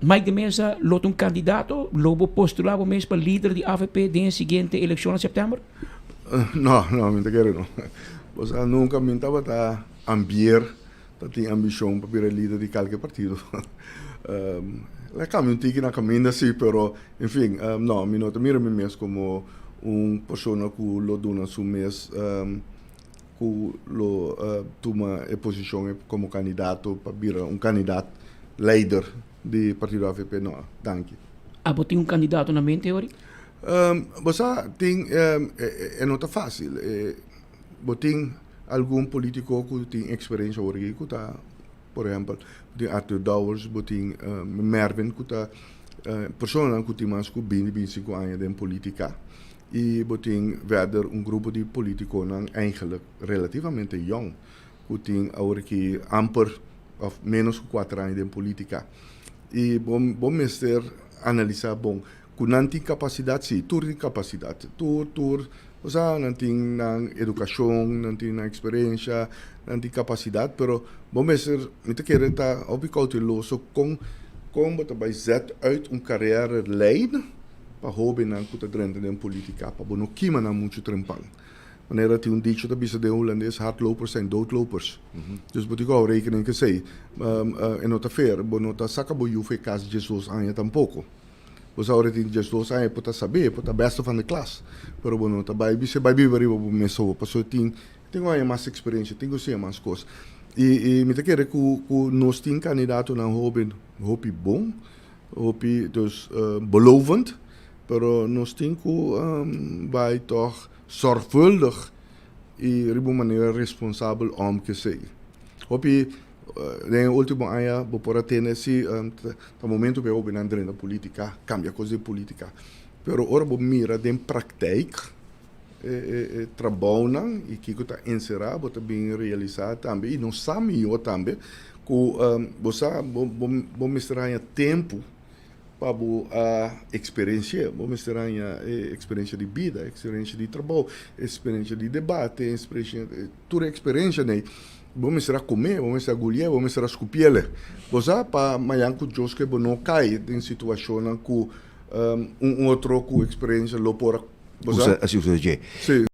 Mike de Mesa lot un candidato, lobo postulavo mes para líder de AVP de siguiente elección en septiembre? No, me quiero no. O sea, nunca me estaba a ambier, tenía ambición para ser líder de cualquier partido. La cambio un tique na caminda sí, pero en fin, no, me no te miro mi mes como un persona que lo dona su mes, que lo toma posición como candidato para ser un candidato líder de partido AVP, no, danke. Abo tem candidato na mente, ori? Você tem é não tá fácil. Tem algum político que tem experiência hoje que tá, por exemplo, tem Arthur Dowers, tem Mervin que tá pessoa que tem mais que 25 anos em política e tem verder grupo de políticos eigenlijk relativamente jong que tem agora que amper of menos que 4 anos em política e bom mestre analisar bom que não tem capacidade, sim, tudo tem capacidade. Tudo, ou seja, não tem educação, não tem experiência, não tem capacidade, mas vamos ver, muito querer estar cauteloso com você vai zetten uit carreira leiden para hobby na kuta drente de política, para não kima na muito trampang. Wanneer dat een dicho dat bij de Hollanders hardlopers zijn doodlopers. Dus moet ik ook rekening que sei. En nota ver, bonota sacabo juve cas Jesus aan je tampoco. Você ahora tem Jesus aí para saber, para besta van de klas. Pero bueno, tá vai se vai viver aí para mesmo, passou tenho aí mais experiência, tenho sim mais coisas. E me te quer que nós tem candidato na hobby bom, hobby dus belovend, pero nós tem que vai toch zorgvuldig e de maneira responsável om que sei. Hobby nel ultimo anno, per tenersi, dal momento che ho ben andare na politica, cambia cose politica. Però ora mira in pratica, trabalham e que está encerrado, está bem realizado também. E não sabe eu também, que você vou mostrar tempo para a experiência, vou mostrar a experiência de vida, experiência de trabalho, experiência de debate, experiência, toda a experiência, né? Vamos misturar comer, vamos misturar gulher, vamos misturar escupiele. Você para manhã que Deus que não cai em situação que outro com experiência lo por Assim você diz. Sim.